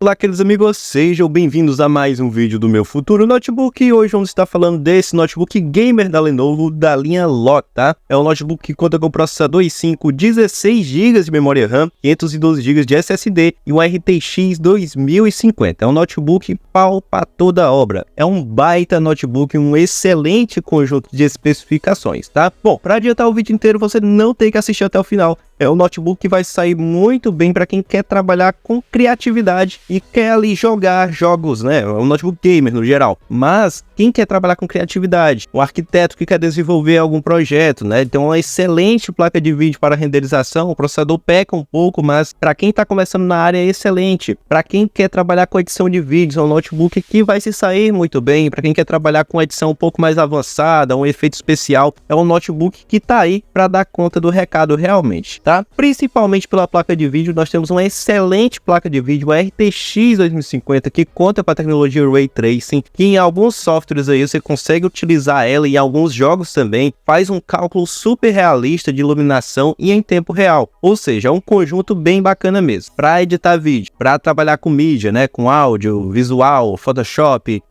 Olá, queridos amigos, sejam bem-vindos a mais um vídeo do meu futuro notebook. E hoje vamos estar falando desse notebook gamer da Lenovo, da linha Lock, tá? É um notebook que conta com processador i5, 16 GB de memória RAM, 512 GB de SSD e um RTX 2050. É um notebook pau para toda a obra. É um baita notebook, um excelente conjunto de especificações, tá? Bom, para adiantar o vídeo inteiro, você não tem que assistir até o final. É um notebook que vai sair muito bem para quem quer trabalhar com criatividade e quer ali jogar jogos, né? É um notebook gamer no geral. Mas quem quer trabalhar com criatividade, um arquiteto que quer desenvolver algum projeto, né? Então, uma excelente placa de vídeo para renderização. O processador peca um pouco, mas para quem está começando na área é excelente. Para quem quer trabalhar com edição de vídeos, é um notebook que vai se sair muito bem. Para quem quer trabalhar com edição um pouco mais avançada, um efeito especial, é um notebook que está aí para dar conta do recado realmente. Tá? Principalmente pela placa de vídeo, nós temos uma excelente placa de vídeo, a RTX 2050, que conta com a tecnologia Ray Tracing, que em alguns softwares aí você consegue utilizar ela e em alguns jogos também, faz um cálculo super realista de iluminação e em tempo real, ou seja, é um conjunto bem bacana mesmo, para editar vídeo, para trabalhar com mídia, né, com áudio, visual, Photoshop,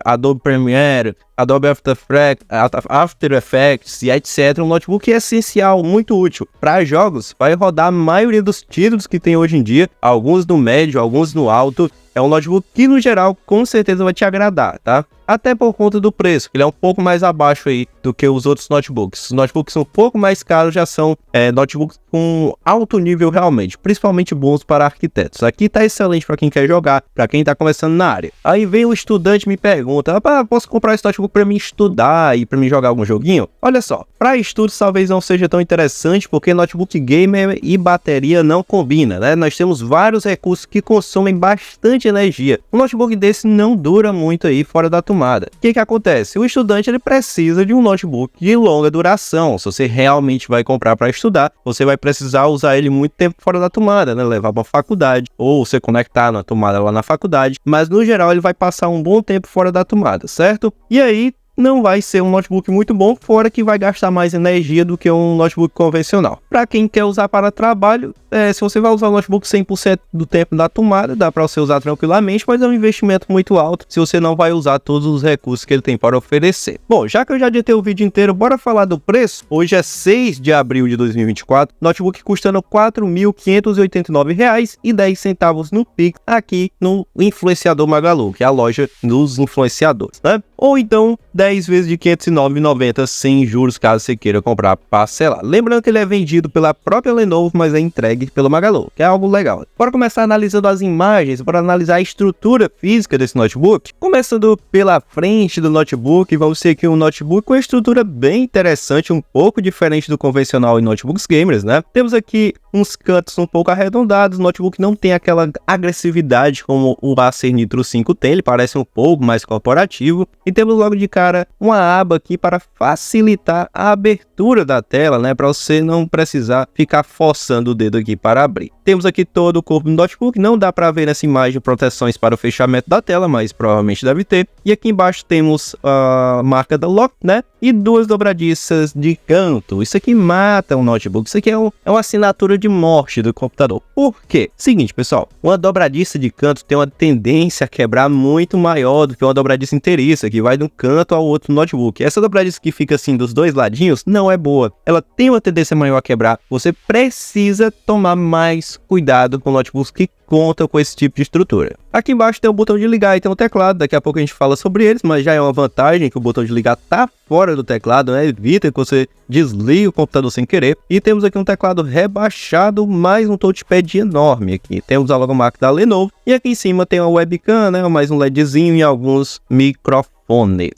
Adobe Premiere, Adobe After Effects e etc. Um notebook essencial, muito útil. Para jogos, vai rodar a maioria dos títulos que tem hoje em dia, alguns no médio, alguns no alto. É um notebook que, no geral, com certeza vai te agradar, tá? Até por conta do preço, que ele é um pouco mais abaixo aí do que os outros notebooks. Os notebooks um pouco mais caros já são notebooks com alto nível realmente, principalmente bons para arquitetos. Aqui tá excelente para quem quer jogar, para quem tá começando na área. Aí vem o estudante e me pergunta, posso comprar esse notebook para mim estudar e para mim jogar algum joguinho? Olha só, para estudos talvez não seja tão interessante, porque notebook gamer e bateria não combina, né? Nós temos vários recursos que consomem bastante energia. Um notebook desse não dura muito aí fora da tomada. O que acontece? O estudante ele precisa de um notebook de longa duração. Se você realmente vai comprar para estudar, você vai precisar usar ele muito tempo fora da tomada, né? Levar para a faculdade ou você conectar na tomada lá na faculdade, mas no geral ele vai passar um bom tempo fora da tomada, certo? E aí não vai ser um notebook muito bom, fora que vai gastar mais energia do que um notebook convencional. Para quem quer usar para trabalho, se você vai usar o notebook 100% do tempo da tomada, dá para você usar tranquilamente, mas é um investimento muito alto se você não vai usar todos os recursos que ele tem para oferecer. Bom, já que eu já editei o vídeo inteiro, bora falar do preço. Hoje é 6 de abril de 2024, notebook custando R$ 4.589,10 no Pix, aqui no Influenciador Magalu, que é a loja dos influenciadores, né? Ou então 10 vezes de R$ 509,90 sem juros, caso você queira comprar parcelar. Lembrando que ele é vendido pela própria Lenovo, mas é entregue pelo Magalu, que é algo legal. Bora começar analisando as imagens, para analisar a estrutura física desse notebook. Começando pela frente do notebook, vamos ter aqui um notebook com uma estrutura bem interessante, um pouco diferente do convencional em notebooks gamers, né? Temos aqui uns cantos um pouco arredondados, o notebook não tem aquela agressividade como o Acer Nitro 5 tem, ele parece um pouco mais corporativo. E temos logo de cara uma aba aqui para facilitar a abertura da tela, né? Para você não precisar ficar forçando o dedo aqui para abrir. Temos aqui todo o corpo do notebook, não dá para ver nessa imagem proteções para o fechamento da tela, mas provavelmente deve ter. E aqui embaixo temos a marca da Lock, né? E duas dobradiças de canto. Isso aqui mata um notebook, isso aqui é uma assinatura de morte do computador. Por quê? Seguinte, pessoal, uma dobradiça de canto tem uma tendência a quebrar muito maior do que uma dobradiça inteiriça, que vai de um canto ao outro notebook. Essa dobradiça que fica assim dos dois ladinhos não é boa. Ela tem uma tendência maior a quebrar. Você precisa tomar mais cuidado com notebooks que contam com esse tipo de estrutura. Aqui embaixo tem o botão de ligar e tem um teclado. Daqui a pouco a gente fala sobre eles, mas já é uma vantagem que o botão de ligar tá fora do teclado, né? Evita que você desligue o computador sem querer. E temos aqui um teclado rebaixado, mais um touchpad enorme aqui. Temos a logomarca da Lenovo e aqui em cima tem uma webcam, né? Mais um LEDzinho e alguns microfones.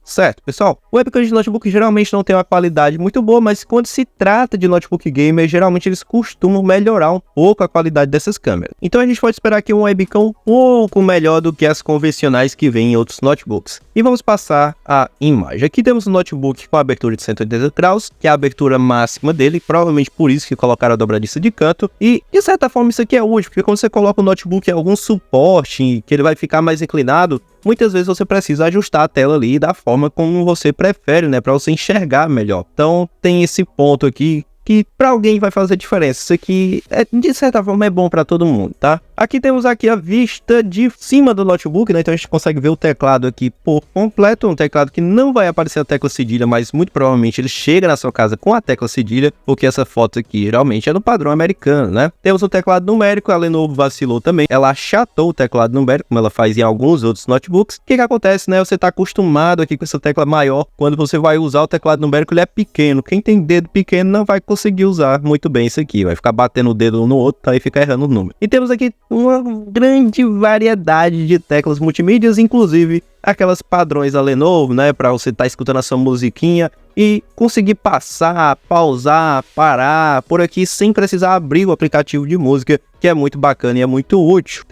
Certo, pessoal? Webcams de notebook geralmente não tem uma qualidade muito boa, mas quando se trata de notebook gamer, geralmente eles costumam melhorar um pouco a qualidade dessas câmeras. Então a gente pode esperar aqui um webcam um pouco melhor do que as convencionais que vêm em outros notebooks. E vamos passar a imagem. Aqui temos um notebook com a abertura de 180 graus, que é a abertura máxima dele, provavelmente por isso que colocaram a dobradiça de canto. E de certa forma isso aqui é útil, porque quando você coloca o notebook em algum suporte, que ele vai ficar mais inclinado, muitas vezes você precisa ajustar a tela ali da forma como você prefere, né, para você enxergar melhor. Então tem esse ponto aqui que para alguém vai fazer diferença. Isso aqui, de certa forma, é bom para todo mundo, tá? Aqui temos aqui a vista de cima do notebook, né? Então a gente consegue ver o teclado aqui por completo, um teclado que não vai aparecer a tecla cedilha, mas muito provavelmente ele chega na sua casa com a tecla cedilha, porque essa foto aqui geralmente é no padrão americano, né? Temos o teclado numérico, a Lenovo vacilou também, ela achatou o teclado numérico, como ela faz em alguns outros notebooks. O que acontece, né? Você está acostumado aqui com essa tecla maior, quando você vai usar o teclado numérico ele é pequeno, quem tem dedo pequeno não vai conseguir usar muito bem isso aqui, vai ficar batendo o dedo um no outro, aí fica errando o número. E temos aqui uma grande variedade de teclas multimídias, inclusive aquelas padrões da Lenovo, né, para você estar escutando a sua musiquinha e conseguir passar, pausar, parar por aqui sem precisar abrir o aplicativo de música, que é muito bacana e é muito útil.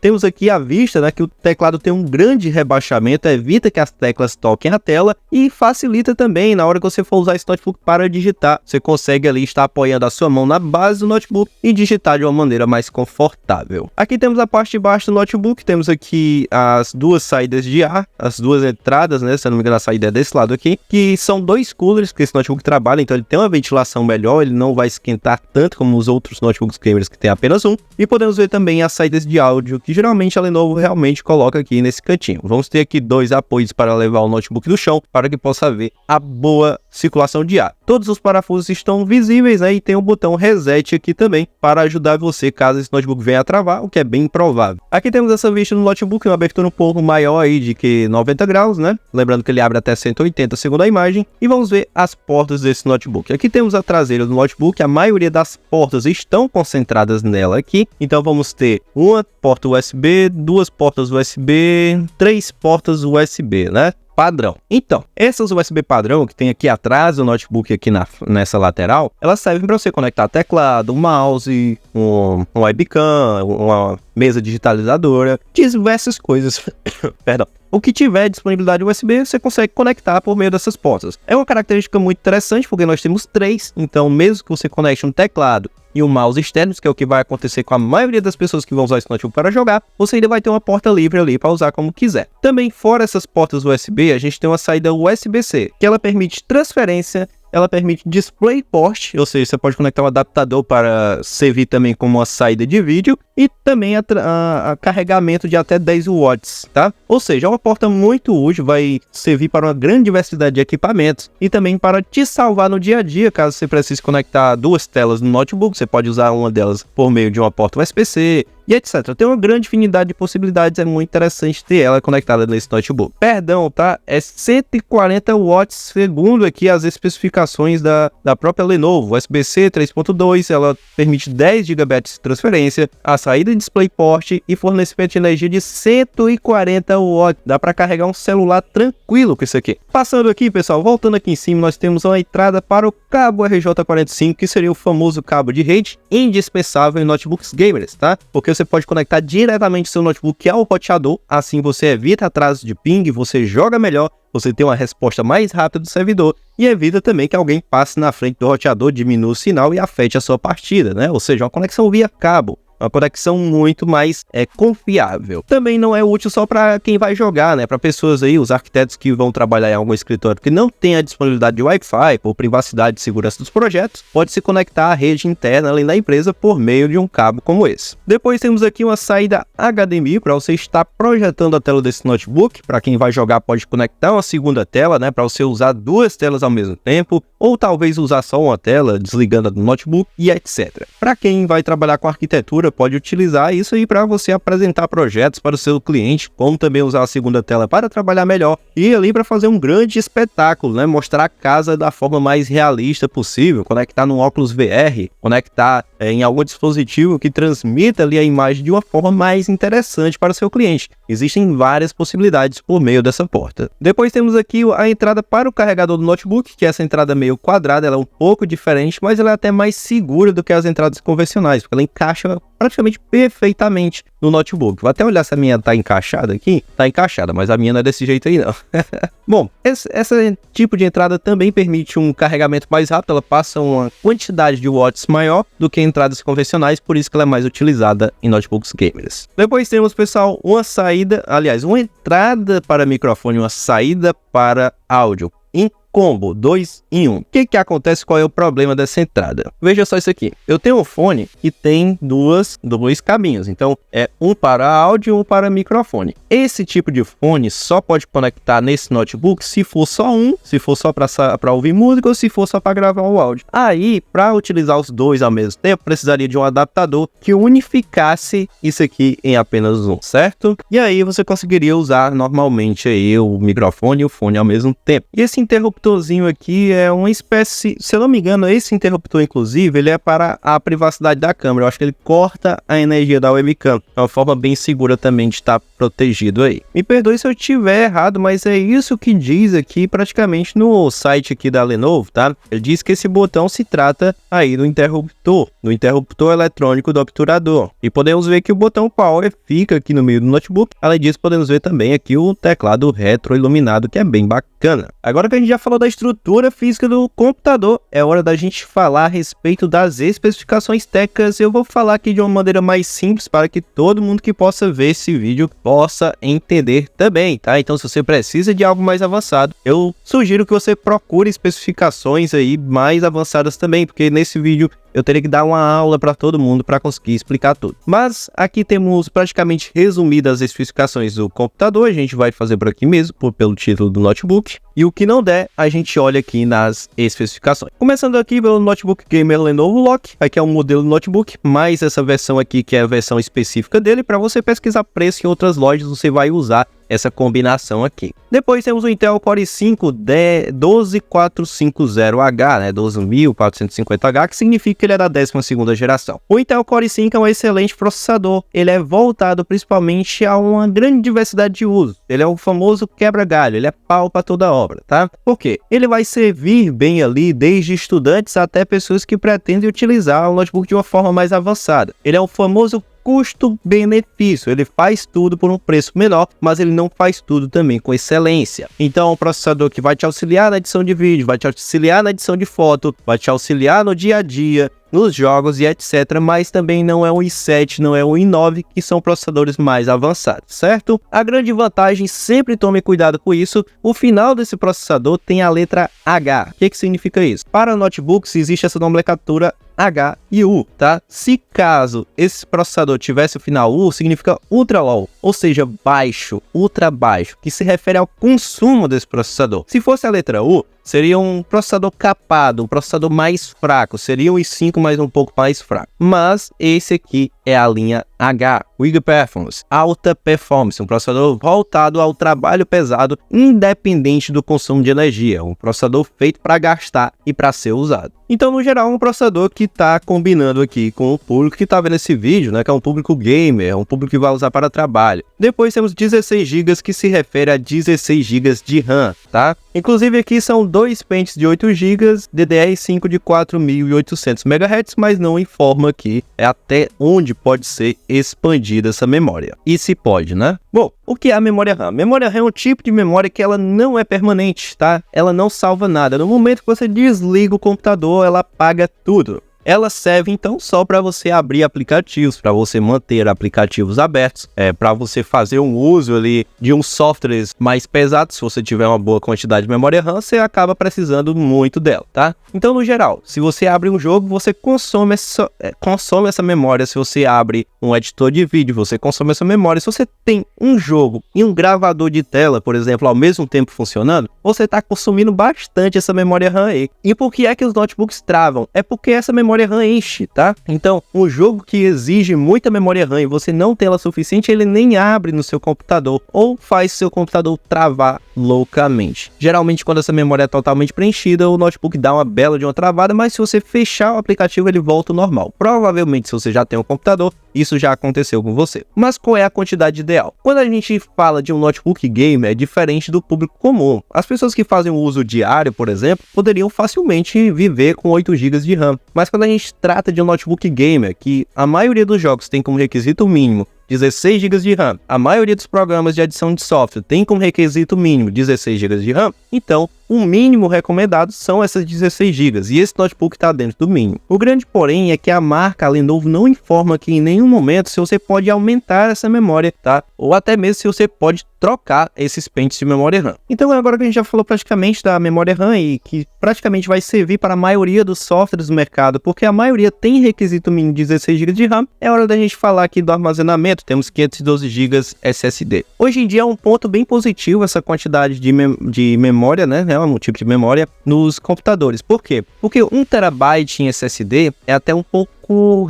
Temos aqui a vista, né, que o teclado tem um grande rebaixamento, evita que as teclas toquem a tela e facilita também na hora que você for usar esse notebook para digitar. Você consegue ali estar apoiando a sua mão na base do notebook e digitar de uma maneira mais confortável. Aqui temos a parte de baixo do notebook, temos aqui as duas saídas de ar, as duas entradas, né, se eu não me engano a saída é desse lado aqui, que são dois coolers que esse notebook trabalha, então ele tem uma ventilação melhor, ele não vai esquentar tanto como os outros notebooks gamers que tem apenas um. E podemos ver também as saídas de áudio, que geralmente a Lenovo realmente coloca aqui nesse cantinho. Vamos ter aqui dois apoios para levar o notebook do chão, para que possa ver a boa circulação de ar. Todos os parafusos estão visíveis, né, e tem o botão reset aqui também, para ajudar você caso esse notebook venha a travar, o que é bem provável. Aqui temos essa vista no notebook, uma abertura um pouco maior aí de que 90 graus, né, lembrando que ele abre até 180 segundo a imagem, e vamos ver as portas desse notebook. Aqui temos a traseira do notebook, a maioria das portas estão concentradas nela aqui, então vamos ter uma porta USB, duas portas USB, três portas USB, né? Padrão. Então, essas USB padrão que tem aqui atrás do notebook aqui nessa lateral, elas servem para você conectar teclado, mouse, um webcam, uma mesa digitalizadora, diversas coisas. Perdão. O que tiver disponibilidade USB, você consegue conectar por meio dessas portas. É uma característica muito interessante, porque nós temos três, então mesmo que você conecte um teclado e um mouse externos, que é o que vai acontecer com a maioria das pessoas que vão usar esse notebook para jogar, você ainda vai ter uma porta livre ali para usar como quiser. Também, fora essas portas USB, a gente tem uma saída USB-C, que ela permite transferência, ela permite DisplayPort, ou seja, você pode conectar um adaptador para servir também como uma saída de vídeo, e também a carregamento de até 10 watts, tá? Ou seja, é uma porta muito útil, vai servir para uma grande diversidade de equipamentos e também para te salvar no dia a dia, caso você precise conectar duas telas no notebook, você pode usar uma delas por meio de uma porta USB-C, e etc. Tem uma grande infinidade de possibilidades, é muito interessante ter ela conectada nesse notebook. Perdão, tá? É 140 watts segundo aqui as especificações da própria Lenovo. USB-C 3.2, ela permite 10 GB de transferência, a saída de DisplayPort e fornecimento de energia de 140 watts. Dá para carregar um celular tranquilo com isso aqui. Passando aqui, pessoal, voltando aqui em cima, nós temos uma entrada para o cabo RJ45, que seria o famoso cabo de rede indispensável em notebooks gamers, tá? Porque você pode conectar diretamente seu notebook ao roteador, assim você evita atraso de ping, você joga melhor, você tem uma resposta mais rápida do servidor e evita também que alguém passe na frente do roteador, diminua o sinal e afete a sua partida, né? Ou seja, uma conexão via cabo. Uma conexão muito mais confiável. Também não é útil só para quem vai jogar, né? Para pessoas aí, os arquitetos que vão trabalhar em algum escritório que não tem a disponibilidade de Wi-Fi por privacidade e segurança dos projetos, pode se conectar à rede interna além da empresa por meio de um cabo como esse. Depois temos aqui uma saída HDMI para você estar projetando a tela desse notebook. Para quem vai jogar pode conectar uma segunda tela, né? Para você usar duas telas ao mesmo tempo, ou talvez usar só uma tela, desligando a do notebook e etc. Para quem vai trabalhar com arquitetura, pode utilizar isso aí para você apresentar projetos para o seu cliente, como também usar a segunda tela para trabalhar melhor e ali para fazer um grande espetáculo, né? Mostrar a casa da forma mais realista possível, conectar no óculos VR, conectar em algum dispositivo que transmita ali a imagem de uma forma mais interessante para o seu cliente. Existem várias possibilidades por meio dessa porta. Depois temos aqui a entrada para o carregador do notebook, que é essa entrada meio quadrada, ela é um pouco diferente, mas ela é até mais segura do que as entradas convencionais, porque ela encaixa praticamente perfeitamente no notebook. Vou até olhar se a minha tá encaixada aqui. Tá encaixada, mas a minha não é desse jeito aí não. Bom, esse tipo de entrada também permite um carregamento mais rápido, ela passa uma quantidade de watts maior do que entradas convencionais, por isso que ela é mais utilizada em notebooks gamers. Depois temos, pessoal, uma saída, aliás, uma entrada para microfone, uma saída para áudio. combo, 2 em 1. O que acontece? Qual é o problema dessa entrada? Veja só isso aqui. Eu tenho um fone que tem dois cabinhos. Então, é um para áudio e um para microfone. Esse tipo de fone só pode conectar nesse notebook se for só um, se for só para ouvir música ou se for só para gravar o áudio. Aí, para utilizar os dois ao mesmo tempo, precisaria de um adaptador que unificasse isso aqui em apenas um, certo? E aí você conseguiria usar normalmente aí o microfone e o fone ao mesmo tempo. E esse interruptorzinho aqui é uma espécie, se eu não me engano, esse interruptor inclusive, ele é para a privacidade da câmera. Eu acho que ele corta a energia da webcam. É uma forma bem segura também de estar protegido aí. Me perdoe se eu estiver errado, mas é isso que diz aqui praticamente no site aqui da Lenovo, tá? Ele diz que esse botão se trata aí do interruptor eletrônico do obturador. E podemos ver que o botão Power fica aqui no meio do notebook. Além disso, podemos ver também aqui o teclado retroiluminado, que é bem bacana. Agora que a gente já falou da estrutura física do computador, é hora da gente falar a respeito das especificações técnicas. Eu vou falar aqui de uma maneira mais simples para que todo mundo que possa ver esse vídeo possa entender também, tá? Então, se você precisa de algo mais avançado, eu sugiro que você procure especificações aí mais avançadas também, porque nesse vídeo eu teria que dar uma aula para todo mundo para conseguir explicar tudo. Mas aqui temos praticamente resumidas as especificações do computador. A gente vai fazer por aqui mesmo, pelo título do notebook. E o que não der, a gente olha aqui nas especificações. Começando aqui pelo notebook gamer Lenovo Lock. Aqui é um modelo do notebook, mais essa versão aqui que é a versão específica dele. Para você pesquisar preço em outras lojas, você vai usar essa combinação aqui. Depois temos o Intel Core i5-12450H, né, 12450H, que significa que ele é da 12ª geração. O Intel Core i5 é um excelente processador. Ele é voltado principalmente a uma grande diversidade de usos. Ele é o famoso quebra-galho, ele é pau para toda obra, tá? Por quê? Ele vai servir bem ali desde estudantes até pessoas que pretendem utilizar o notebook de uma forma mais avançada. Ele é o famoso custo-benefício, ele faz tudo por um preço menor, mas ele não faz tudo também com excelência. Então, é um processador que vai te auxiliar na edição de vídeo, vai te auxiliar na edição de foto, vai te auxiliar no dia a dia, nos jogos e etc, mas também não é um i7, não é um i9, que são processadores mais avançados, certo? A grande vantagem, sempre tome cuidado com isso, o final desse processador tem a letra H. O que significa isso? Para notebooks existe essa nomenclatura H e U, tá? Se caso esse processador tivesse o final U, significa ultra low, ou seja, baixo, ultra baixo, que se refere ao consumo desse processador. Se fosse a letra U, seria um processador capado, um processador mais fraco, seria um i5 mais um pouco mais fraco. Mas esse aqui é a linha H, Big Performance, alta performance, um processador voltado ao trabalho pesado, independente do consumo de energia, um processador feito para gastar e para ser usado. Então, no geral, um processador que está combinando aqui com o público que está vendo esse vídeo, né, que é um público gamer, é um público que vai usar para trabalho. Depois temos 16 GB, que se refere a 16 GB de RAM, tá? Inclusive aqui são dois pentes de 8 GB, DDR5 de 4800 MHz, mas não informa aqui até onde pode ser expandida essa memória. E se pode, né? Bom, o que é a memória RAM? Memória RAM é um tipo de memória que ela não é permanente, tá? Ela não salva nada. No momento que você desliga o computador, ela apaga tudo. Ela serve então só para você abrir aplicativos, para você manter aplicativos abertos, para você fazer um uso ali de uns softwares mais pesados. Se você tiver uma boa quantidade de memória RAM, você acaba precisando muito dela, tá? Então, no geral, se você abre um jogo, você consome essa memória. Se você abre um editor de vídeo, você consome essa memória. Se você tem um jogo e um gravador de tela, por exemplo, ao mesmo tempo funcionando, você está consumindo bastante essa memória RAM aí. E por que é que os notebooks travam? É porque essa memória RAM enche, tá? Então, um jogo que exige muita memória RAM e você não tem ela suficiente, ele nem abre no seu computador ou faz seu computador travar loucamente. Geralmente, quando essa memória é totalmente preenchida, o notebook dá uma bela de uma travada, mas se você fechar o aplicativo, ele volta ao normal. Provavelmente, se você já tem um computador, isso já aconteceu com você. Mas qual é a quantidade ideal? Quando a gente fala de um notebook gamer, é diferente do público comum. As pessoas que fazem o uso diário, por exemplo, poderiam facilmente viver com 8 GB de RAM. Mas quando a gente trata de um notebook gamer, que a maioria dos jogos tem como requisito mínimo 16 GB de RAM, a maioria dos programas de adição de software tem como requisito mínimo 16 GB de RAM, então o mínimo recomendado são essas 16 GB, e esse notebook está dentro do mínimo. O grande porém é que a marca Lenovo não informa aqui em nenhum momento se você pode aumentar essa memória, tá? Ou até mesmo se você pode trocar esses pentes de memória RAM. Então agora que a gente já falou praticamente da memória RAM e que praticamente vai servir para a maioria dos softwares do mercado, porque a maioria tem requisito mínimo de 16 GB de RAM, é hora da gente falar aqui do armazenamento. Temos 512 GB SSD. Hoje em dia é um ponto bem positivo essa quantidade de memória, né? É um tipo de memória nos computadores. Por quê? Porque 1 TB em SSD é até um pouco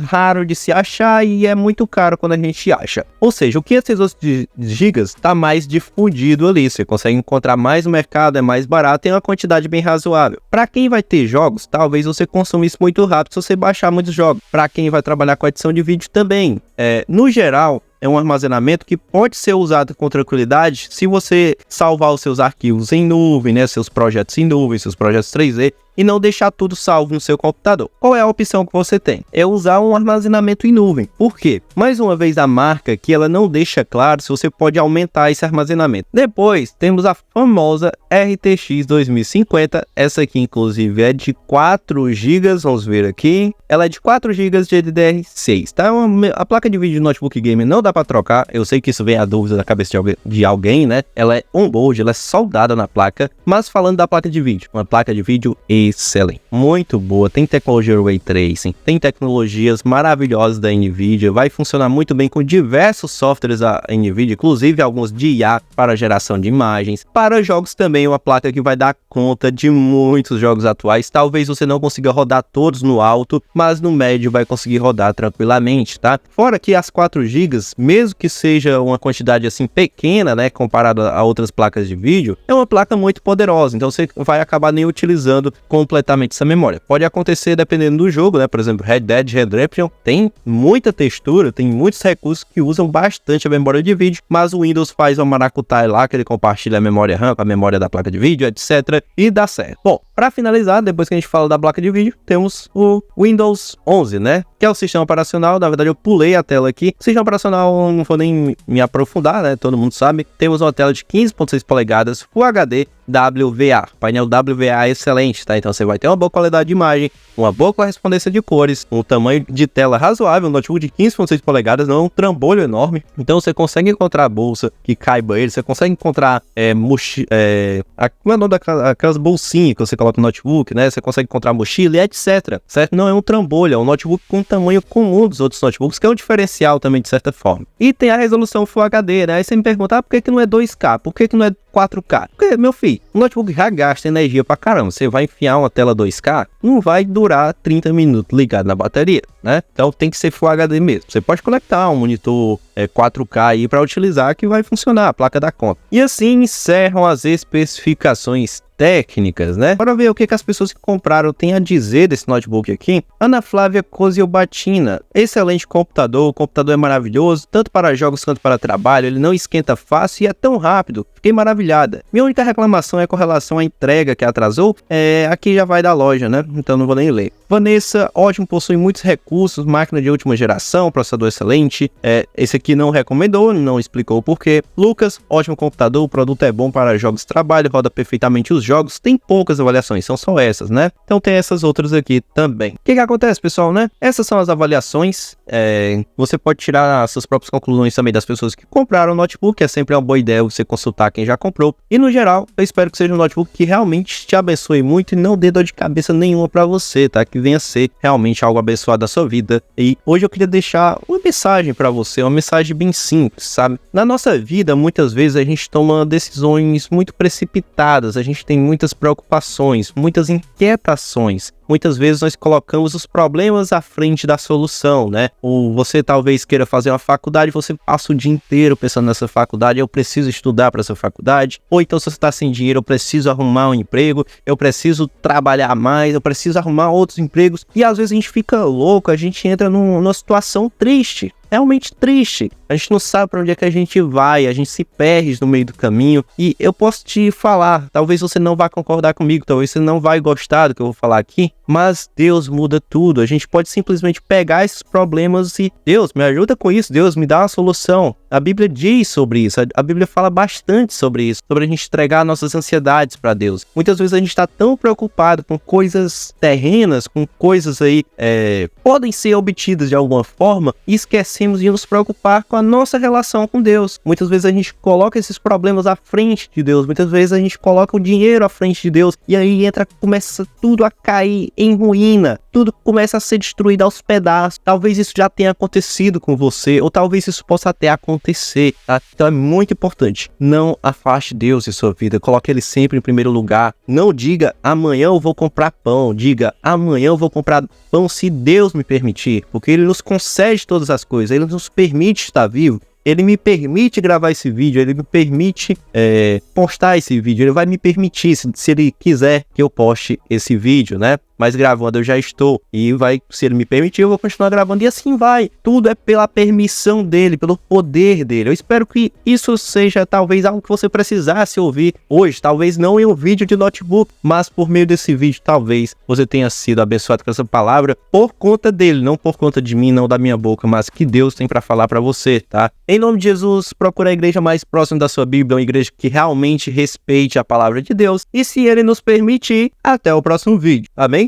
raro de se achar e é muito caro quando a gente acha. Ou seja, o 512 GB está mais difundido ali, você consegue encontrar mais no mercado, é mais barato e é uma quantidade bem razoável. Para quem vai ter jogos, talvez você consuma isso muito rápido se você baixar muitos jogos. Para quem vai trabalhar com edição de vídeo também. No geral, é um armazenamento que pode ser usado com tranquilidade se você salvar os seus arquivos em nuvem, né, seus projetos em nuvem, seus projetos 3D, e não deixar tudo salvo no seu computador. Qual é a opção que você tem? É usar um armazenamento em nuvem. Por quê? Mais uma vez, a marca que ela não deixa claro se você pode aumentar esse armazenamento. Depois, temos a famosa RTX 2050. Essa aqui, inclusive, é de 4 GB. Vamos ver aqui. Ela é de 4 GB de DDR6, tá? A placa de vídeo do notebook gamer não dá para trocar. Eu sei que isso vem a dúvida da cabeça de alguém, né? Ela é on-board, ela é soldada na placa. Mas falando da placa de vídeo, uma placa de vídeo excelente, muito boa, tem tecnologia Ray Tracing, tem tecnologias maravilhosas da NVIDIA, vai funcionar muito bem com diversos softwares da NVIDIA, inclusive alguns de IA para geração de imagens. Para jogos também, uma placa que vai dar conta de muitos jogos atuais. Talvez você não consiga rodar todos no alto, mas no médio vai conseguir rodar tranquilamente, tá? Fora que as 4 GB, mesmo que seja uma quantidade assim pequena, né, comparada a outras placas de vídeo, é uma placa muito poderosa, então você vai acabar nem utilizando completamente essa memória. Pode acontecer dependendo do jogo, né? Por exemplo, Red Dead Redemption tem muita textura, tem muitos recursos que usam bastante a memória de vídeo, mas o Windows faz uma maracutaia lá, que ele compartilha a memória RAM com a memória da placa de vídeo, etc. E dá certo. Bom, para finalizar, depois que a gente fala da placa de vídeo, temos o Windows 11, né? Que é o sistema operacional. Na verdade, eu pulei a tela aqui. O sistema operacional, não vou nem me aprofundar, né? Todo mundo sabe. Temos uma tela de 15.6 polegadas, Full HD, WVA, painel WVA excelente, tá? Então você vai ter uma boa qualidade de imagem, uma boa correspondência de cores, um tamanho de tela razoável. Um notebook de 15.6 polegadas não é um trambolho enorme, então você consegue encontrar bolsa que caiba ele, você consegue encontrar como é o nome daquelas bolsinhas que você coloca no notebook, né? Você consegue encontrar mochila e etc, certo? Não é um trambolho, é um notebook com tamanho comum dos outros notebooks, que é um diferencial também de certa forma. E tem a resolução Full HD, né? Aí você me pergunta, por que não é 2K? Por que não é 4K? Porque, meu filho, o notebook já gasta energia pra caramba. Você vai enfiar uma tela 2K, não vai durar 30 minutos ligado na bateria, né? Então tem que ser Full HD mesmo. Você pode conectar um monitor 4K aí para utilizar, que vai funcionar, a placa da conta. E assim encerram as especificações técnicas, né? Bora ver o que as pessoas que compraram têm a dizer desse notebook aqui. Ana Flávia Koziobatina: excelente computador, o computador é maravilhoso, tanto para jogos quanto para trabalho, ele não esquenta fácil e é tão rápido, fiquei maravilhada. Minha única reclamação é com relação à entrega que atrasou, aqui já vai da loja, né? Então não vou nem ler. Vanessa: ótimo, possui muitos recursos, máquina de última geração, processador excelente. Esse aqui não recomendou, não explicou o porquê. Lucas: ótimo computador, o produto é bom para jogos de trabalho, roda perfeitamente os jogos, tem poucas avaliações, são só essas, né? Então tem essas outras aqui também. O que acontece, pessoal, né? Essas são as avaliações. Você pode tirar as suas próprias conclusões também das pessoas que compraram o notebook, é sempre uma boa ideia você consultar quem já comprou. E no geral, eu espero que seja um notebook que realmente te abençoe muito e não dê dor de cabeça nenhuma para você, tá? Que venha a ser realmente algo abençoado da sua vida. E hoje eu queria deixar uma mensagem para você, uma mensagem bem simples, sabe? Na nossa vida, muitas vezes a gente toma decisões muito precipitadas, a gente tem muitas preocupações, muitas inquietações. Muitas vezes nós colocamos os problemas à frente da solução, né? Ou você talvez queira fazer uma faculdade, você passa o dia inteiro pensando nessa faculdade, eu preciso estudar para essa faculdade. Ou então se você está sem dinheiro, eu preciso arrumar um emprego, eu preciso trabalhar mais, eu preciso arrumar outros empregos. E às vezes a gente fica louco, a gente entra numa situação triste. Realmente triste, a gente não sabe para onde é que a gente vai, a gente se perde no meio do caminho. E eu posso te falar, talvez você não vá concordar comigo, talvez você não vai gostar do que eu vou falar aqui, mas Deus muda tudo. A gente pode simplesmente pegar esses problemas e Deus me ajuda com isso, Deus me dá uma solução. A Bíblia diz sobre isso, a Bíblia fala bastante sobre isso, sobre a gente entregar nossas ansiedades para Deus. Muitas vezes a gente está tão preocupado com coisas terrenas, com coisas aí podem ser obtidas de alguma forma, e esquecemos de nos preocupar com a nossa relação com Deus. Muitas vezes a gente coloca esses problemas à frente de Deus, muitas vezes a gente coloca o dinheiro à frente de Deus, e aí começa tudo a cair em ruína, tudo começa a ser destruído aos pedaços. Talvez isso já tenha acontecido com você, ou talvez isso possa até acontecer, tá? Então é muito importante, não afaste Deus de sua vida, coloque Ele sempre em primeiro lugar. Não diga, amanhã eu vou comprar pão, diga, amanhã eu vou comprar pão se Deus me permitir, porque Ele nos concede todas as coisas, Ele nos permite estar vivo. Ele me permite gravar esse vídeo, ele me permite postar esse vídeo, ele vai me permitir, se ele quiser que eu poste esse vídeo, né? Mas gravando eu já estou, e se ele me permitir, eu vou continuar gravando, e assim vai. Tudo é pela permissão dele, pelo poder dele. Eu espero que isso seja talvez algo que você precisasse ouvir hoje, talvez não em um vídeo de notebook, mas por meio desse vídeo, talvez você tenha sido abençoado com essa palavra por conta dele, não por conta de mim, não da minha boca, mas que Deus tem para falar para você, tá? Em nome de Jesus, procure a igreja mais próxima da sua Bíblia, uma igreja que realmente respeite a palavra de Deus, e se ele nos permitir, até o próximo vídeo. Amém?